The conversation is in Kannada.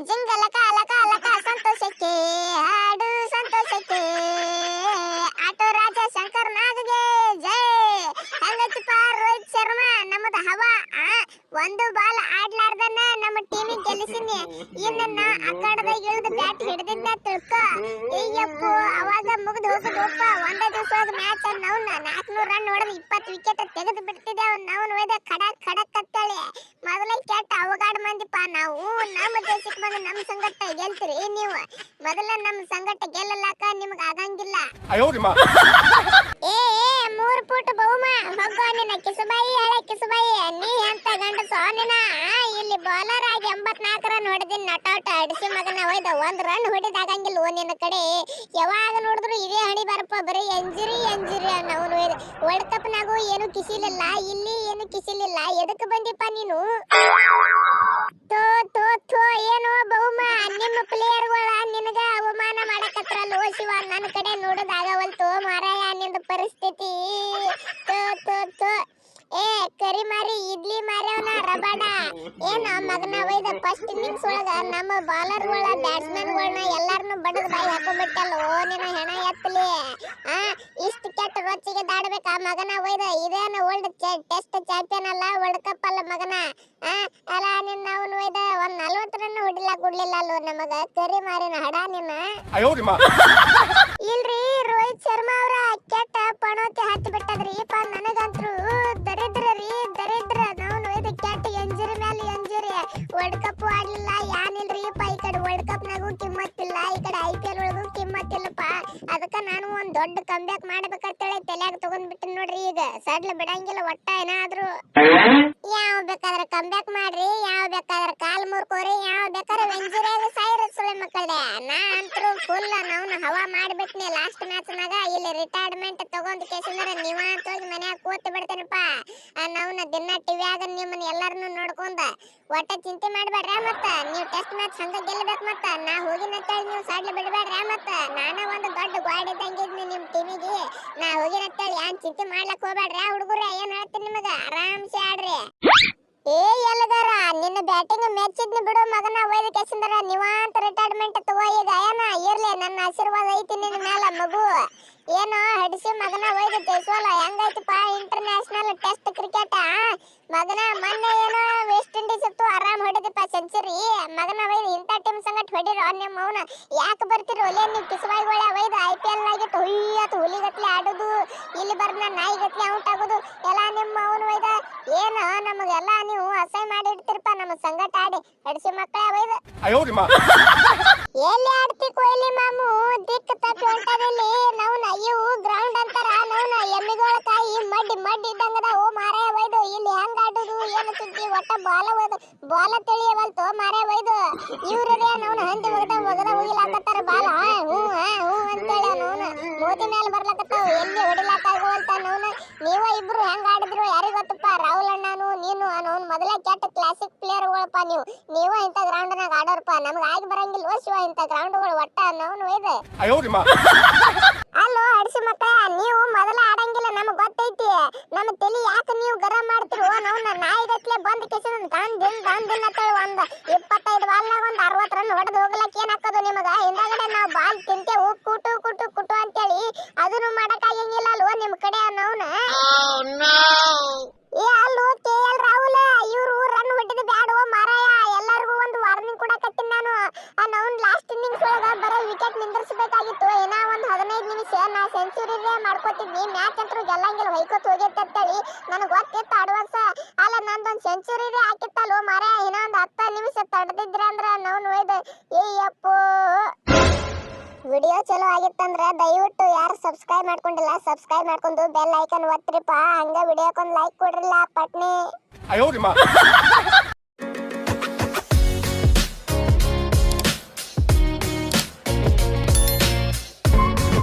ಜಿಂಗಲಕ ಅಲಕ ಅಲಕ ಸಂತೋಷಕ್ಕೆ ಹಾಡು ಸಂತೋಷಕ್ಕೆ ಆಟೋ ರಾಜ ಶಂಕರ್ ನಾಗಗೆ ಜೈ. ಹಂಗತಿಪ್ಪ ರೋಹಿತ್ ಶರ್ಮಾ ನಮ್ಮದ ಹವಾ ಒಂದು ಬಾಲ್ ಆಡ್ಲಾರ್ದನ್ನ ನಮ್ಮ ಟೀಮಿಗೆ ಗೆಲ್ಲಿಸಿನಿ. ಇನ್ನ ಅಕ್ಕಡದಾಗ ಇಳಿದು ಬ್ಯಾಟ್ ಹಿಡಿದಿದ್ದ ತಿಳ್ಕೊ. ಅಯ್ಯಪ್ಪೋ ಅವಾಗ ಮುಗಿದು ಹೋಗುದಪ್ಪ. ಒಂದೇ ದಿವಸ ಮ್ಯಾಚ್ ನಾವು 400 ರನ್ ಹೊಡೆದು 20 ವಿಕೆಟ್ ತೆಗೆದು ಬಿಡ್ತಿದ್ದೆ. ನಾವು ಒಯ್ದ ಖಡಕ್ ಖಡಕ್ ಅಂತೇಳಿ ಮೊದಲೇ ಕೆಟ್ಟ ಅವಗಾಡ ಮಂದಿಪ್ಪ ನಾವು. ನಮ್ಮ ದೇಶಕ್ಕೆ ಬಂದು ನಮ್ಮ ಸಂಗಟ ಗೆಲ್ತೀರಿ ನೀವು. ಮೊದಲ ನಮ್ಮ ಸಂಗಟ ಗೆಲ್ಲಲಾಕ ನಿಮ್ಗೆ ಆಗಂಗಿಲ್ಲ. ಏ 3 ಫುಟ್ ಬಹುಮ ಹೋಗೋ ನಿನ್ನ ಕಿಸುಬಾಯಿ ಹಳೆ ಕಿಸುಬಾಯಿ. ನೀ ಅಂತ ಗಂಡಸೋ ನಿನ್ನ. ಇಲ್ಲಿ ಬೌಲರ್ ಆಗಿ 84 ರನ್ ಹೊಡೆದಿನ ನಟೌಟ್ ಅಡಿಸಿ ಮಗನ ಒಯ್ದ 1 ರನ್ ಹೊಡಿದಾಗಂಗಿಲ್ಲ ನಿನ್ನ ಕಡೆ. ಯಾವಾಗ ನೋಡಿದ್ರು ಇದೇ ಹಣಿ ಬರಪ್ಪ, ಬರೀ ಎಂಜುರಿ ನಾವು ವರ್ಲ್ಡ್ ಕಪ್ ನಾಗೂ ಏನು ಕಿಸಿಲಿಲ್ಲ, ಇಲ್ಲಿ ಏನು ಕಿಸಿಲಿಲ್ಲ. ಎದಕ್ಕೆ ಬಂದಿಪ್ಪ ನೀನು? ಏನೋ ಬಹುಮ ನಿಮ್ಮ ಪ್ಲೇಯರ್ಗಳ ನಿನಗ ಅವಮಾನ ಮಾಡಕತ್ರಲ್ಲ ಶಿವ. ನನ್ನ ಕಡೆ ನೋಡೋದಾಗವಲ್ತು ಮಾರಾಯ ನಿಂದ ಪರಿಸ್ಥಿತಿ. ಏ ಕರಿ ಮಾರಿ ಇಡ್ಲಿ ಮಾರ್ಯವನ ರಬಡ ಏನ ಮಗನ ಒಯ್ದ ಫಸ್ಟ್ ಇನ್ನಿಂಗ್ಸ್ ಒಳಗ ನಮ್ಮ ಬೌಲರ್ಗಳ ಬ್ಯಾಟ್ಸ್ಮನ್ಗಳನ್ನ ಎಲ್ಲಾರನ್ನು ಬಡದ ಬಾಯಿ ಹಾಕೊಂಡ್ಬಿಟ್ಟಲ್ಲ. ನಿನ್ನ ಹೆಣ ಎತ್ತಲಿ. ಇಷ್ಟು ಕೆಟ್ಟ ರೊಚ್ಚಿಗೆ ದಾಡಬೇಕ ಮಗನ ಒಯ್ದ. ಇದೇನ ವರ್ಲ್ಡ್ ಟೆಸ್ಟ್ ಚಾಂಪಿಯನ್ ಅಲ್ಲ, ವರ್ಲ್ಡ್ ಕಪ್ ಅಲ್ಲ ಮಗನ. ಅಲ್ಲ ನಿನ್ನ ಅವನು ಒಯ್ದ 40 ರನ್ ಹೊಡಿಲಾಕ ಕೊಡ್ಲಿಲ್ಲ ಅಲ್ಲೋ ನಮಗ. ಕರಿ ಮಾರಿನ ಹಡ ನಿನ್ನ. ಇಲ್ರಿ ರೋಹಿತ್ ಶರ್ಮಾ ಅವರ ಕೆಟ್ಟ ಪಣೋತಿ ಹತ್ತಿ ಬಿಟ್ಟದ್ರಿ ಪ. ನನಗಂತ್ರು ದರಿದ್ರ ನಾವು ಒಯ್ದ ಕೆಟ್ಟ ಎಂಜುರಿ ಮೇಲೆ ಎಂಜುರಿ. ವರ್ಲ್ಡ್ ಕಪ್ ಆಡ್ಲಿಲ್ಲ ಯಾನಿಲ್ರಿ ಪ. ಈ ಕಡೆ ವರ್ಲ್ಡ್ ಕಪ್ ನಾಗೂ ಕಿಮ್ಮತ್ತಿಲ್ಲ, ಈ ಕಡೆ IPL ಒಳಗೂ ಕಿಮ್ಮತ್ತಿಲ್ಲಪ್ಪ. ಅದಕ್ಕ ನಾನು ಒಂದ್ ದೊಡ್ಡ ಕಂಬ್ಯಾಕ್ ಮಾಡ್ಬೇಕಂತೇಳಿ ತಲೆಯಾಗ ತಗೊಂಡ್ಬಿಟ್ಟಿನಿ ನೋಡ್ರಿ. ಈಗ ಸಡ್ಲ ಬಿಡಂಗಿಲ್ಲ ಒಟ್ಟ. ಏನಾದ್ರು ಯಾವ ಬೇಕಾದ್ರೆ ಕಂಬ್ಯಾಕ್ ಮಾಡ್ರಿ, ಯಾವ ಬೇಕಾದ್ರೆ ಕಾಲ್ ಮುರ್ಕೋರಿ, ಯಾವ ಬೇಕಾದ್ರೆ ಎಂಜುರಿಯಾಗ ಸಾಯಿರ ಸುಳೆ ಮಕ್ಕಳೇ. ನಾ ಅಂತರೂ ಫುಲ್ ನಾವು ಹವಾ ಮಾಡಿಬಿಟ್ನಿ ಲಾಸ್ಟ್ ಮ್ಯಾಚ್ ನಾಗ. ಇಲ್ಲಿ ರಿಟೈರ್ಮೆಂಟ್ ತಗೊಂಡ್ ಕೇಸಿಂದ್ರ ನೀವಂತ ಹೋಗಿ ಮನ್ಯಾಗ ಕೂತ್ ಬಿಡ್ತೇನಪ್ಪ. ನಾವು ದಿನ ಟಿವಿಯಾಗ ನಿಮ್ಮನ್ನ ಎಲ್ಲಾರನ್ನು ನೋಡ್ಕೊಂಡ ಒಟ್ಟ ಚಿಂತೆ ಮಾಡ್ಬೇಡ್ರ. ಮತ್ತ ನೀವು ಟೆಸ್ಟ್ ಮ್ಯಾಚ್ ಹಂಗ ಗೆಲ್ಲಬೇಕು. ಮತ್ತ ನಾ ಹೋಗಿನಂತೇಳಿ ನೀವು ಸಡ್ಲ ಬಿಡ್ಬೇಡ್ರ. ಮತ್ತ ನಾನ ಒಂದು ದೊಡ್ಡ ಗಾಡಿ ಇದ್ದಂಗಿದ್ನಿ ನಿಮ್ ಟೀಮಿಗೆ. ನಾ ಹೋಗಿನಂತೇಳಿ ಏನ್ ಚಿಂತೆ ಮಾಡ್ಲಕ್ ಹೋಗ್ಬೇಡ್ರ ಹುಡುಗರ. ಏನ್ ಹೇಳ್ತೀನಿ ನಿಮಗ, ಆರಾಮ್ಸೆ ಆಡ್ರಿ. ಏ ಎಲ್ಲದಾರ ನಿನ್ನ ಬ್ಯಾಟಿಂಗ್ ಮೆಚ್ಚಿದ್ನಿ ಬಿಡು ಮಗನ. ಒಯ್ದ ಕೇಸಿಂದ್ರ ನೀವಂತ ರಿಟೈರ್ಮೆಂಟ್ ತಗೋ ಈಗ. ಏನ ಇರ್ಲಿ, ನನ್ನ ಆಶೀರ್ವಾದ ಐತಿ ನಿನ್ನ ಮ್ಯಾಲ ಮಗು. ಏನೋ ಹಡಿಸಿ ಮಗನ ಒಯ್ದು ಜೈಸೋಲ. ಹೆಂಗೈತಿಪ್ಪ ಇಂಟರ್ನ್ಯಾಷನಲ್ ಟೆಸ್ಟ್ ಕ್ರಿಕೆಟ್ ಮಗನ? ಮೊನ್ನೆ ಏನೋ ವೆಸ್ಟ್ ಇಂಡೀಸ್ ಇತ್ತು, ಆರಾಮ್ ಹೊಡೆದಿಪ್ಪ ಸೆಂಚುರಿ ಮಗನ. ಒಯ್ದು ಇಂಥ ಟೀಮ್ ಸಂಗಟ್ ಹೊಡಿರೋ ನಿಮ್ಮ ಅವನ. ಯಾಕೆ ಬರ್ತಿರೋ ಒಲೆ ನೀವು ಕಿಸುಬಾಯಿಗಳ? ಒಯ್ದು IPL ನಾಗಿಟ್ಟು ಹುಯ್ಯತ್ತು ಹುಲಿಗತ್ಲೆ ಆಡೋದು, ಇಲ್ಲಿ ಬರ್ನ ನಾಯಿಗತ್ಲೆ ಔಟ್ ಆಗೋದು ಎಲ್ಲ ನಿಮ್ಮ ಅವನು. ಒಯ್ದ ಏನು ನಮಗೆಲ್ಲ ನೀವು ಅಸಹ್ಯ ಮಾಡಿ ಇಡ್ತಿರಪ್ಪ ನಮ್ಮ ಸಂಗಟ ಆಡಿ ಹಡಿಸಿ ಮಕ್ಕಳ. ಒಯ್ದು ಎಲ್ಲಿ ಆಡ್ತಿ ಕೊಯ್ಲಿ ಮಾಮು? ದಿಕ್ಕ ತಪ್ಪಿ ಹೊಂಟದಿಲ್ಲಿ. ನಾವು ಇವು ಗ್ರೌಂಡ್ ಅಂತಾರ, ನಾವು ಎಮ್ಮಿಗಳ ಕಾಯಿ ಮಡ್ಡಿ ಇದ್ದಂಗದ. ಓ ಮಾರಾಯ ಒಯ್ದು ಇಲ್ಲಿ ಹೆಂಗ ಆಡುದು ಏನು ಸುದ್ದಿ? ಒಟ್ಟ ಬಾಲ ತಿಳಿಯವಲ್ತು ಮಾರಾಯ ಒಯ್ದು. ಇವ್ರೇ ನಾವು ಹಂದಿ ಒಗದ ಹೋಗಿಲಾಕತ್ತಾರ ಬಾಲ. ಹ್ಞೂ ಅಂತೇಳಿ ಅವನು ಮೋದಿ ಮೇಲೆ ಬರ್ಲಕತ್ತಾವ. ಎಲ್ಲಿ ಹೊಡಿಲಾಕಾಗವಲ್ತ ನಾವು. ನೀವ ಇಬ್ರು ಹೆಂಗ ಆಡಿದ್ರು ಯಾರಿಗ ಗೊತ್ತಪ್ಪ. ರಾಹುಲ್ ಅಣ್ಣನು ನೀನು ಅವನು ಮೊದಲೇ ಕೆಟ್ಟ ಕ್ಲಾಸಿಕ್ ಪ್ಲೇಯರ್ಗಳಪ್ಪ ನೀವು ಇಂಥ ಗ್ರೌಂಡ್ ನಾಗ ಆಡೋರ್ಪ. ನಮ್ಗೆ ಆಗಿ ಬರಂಗಿಲ್ಲ ಶಿವ ಇಂಥ ಗ್ರೌಂಡ್ಗಳು ಒಟ್ಟ ನಾವು ಒಯ್ದೆ. ಅಲ್ಲೋ ಹಡಿಸಿ ಮಕ್ಕಳ, ನೀವು ಮೊದಲ ಆಡಂಗಿಲ್ಲ ನಮಗ್ ಗೊತ್ತೈತಿ. ನಮ್ಮ ತಲಿ ಯಾಕೆ ನೀವು ಗರಂ ಮಾಡ್ತಿರೋ? ನಾವು ನಾಯಿಗತ್ಲೆ ಬಂದ್ ಕೆಸಿನ ದಾನ್ ಅಂತೇಳಿ ಒಂದ್ 25 ಬಾಲ್ನಾಗ ಒಂದ್ 60 ರನ್ ಹೊಡೆದು ಹೋಗ್ಲಕ್ ಏನ್ ಹಾಕೋದು ನಿಮಗ? ಹಿಂದಾಗಡೆ ನಾವು ಬಾಲ್ ತಿಂತೇವು ಕುಟು ಅಂತೇಳಿ ಅದನ್ನು ಮಾಡಕ್ ಆಗಂಗಿಲ್ಲ ಅಲ್ವೋ ನಿಮ್ ಕಡೆ ನಾವ್ನ. ಏ ಅಲ್ಲೋ KL ರಾಹುಲ್, ಇವ್ರು ರನ್ ಹೊಡೆದ ಬ್ಯಾಡೋ ಮಾರಾಯ. ಎಲ್ಲರಿಗೂ ಒಂದು ವಾರ್ನಿಂಗ್ ಕೊಡಕತ್ತೀನಿ ನಾನು. ನಾವು ಲಾಸ್ಟ್ ಇನ್ನಿಂಗ್ಸ್ ಒಳಗ ಬರೋ ವಿಕೆಟ್ ನಿಂದ್ರಿಸಬೇಕಾಗಿತ್ತು. ಏನೋ ಒಂದು 15 ನಿಮಿಷ ನಾ ಸೆಂಚುರಿ ಮಾಡ್ಕೋತಿದ್ನಿ. ಮ್ಯಾಚ್ ಅಂತೂ ಗೆಲ್ಲಂಗಿಲ್ಲ ಹೊಯ್ಕೋತ್ ಹೋಗೈತೆ ಅಂತೇಳಿ ನನಗೆ ಗೊತ್ತಿತ್ತು ಅಡ್ವಾನ್ಸ್. ಅಲ್ಲ ನಂದೊಂದು ಸೆಂಚುರಿ ಹಾಕಿತ್ತಲ್ವ ಮಾರಾಯ. ಏನೋ ಒಂದು 10 ನಿಮಿಷ ತಡೆದಿದ್ರ ಅಂದ್ರ ನಾವು ಒಯ್ದು. ಏಯಪ್ಪೋ, ವಿಡಿಯೋ ಚಲೋ ಆಗಿತ್ತಂದ್ರೆ ದಯವಿಟ್ಟು ಯಾರು ಸಬ್ಸ್ಕ್ರೈಬ್ ಮಾಡ್ಕೊಂಡಿಲ್ಲ ಸಬ್ಸ್ಕ್ರೈಬ್ ಮಾಡ್ಕೊಂಡು ಬೆಲ್ ಐಕನ್ ಒತ್ತಿರಿಪ್ಪ. ಹಂಗ ವಿಡಿಯೋಕ್ಕೊಂದು ಲೈಕ್ ಕೊಡ್ರಿಲ್ಲ ಪಟ್ನಿ.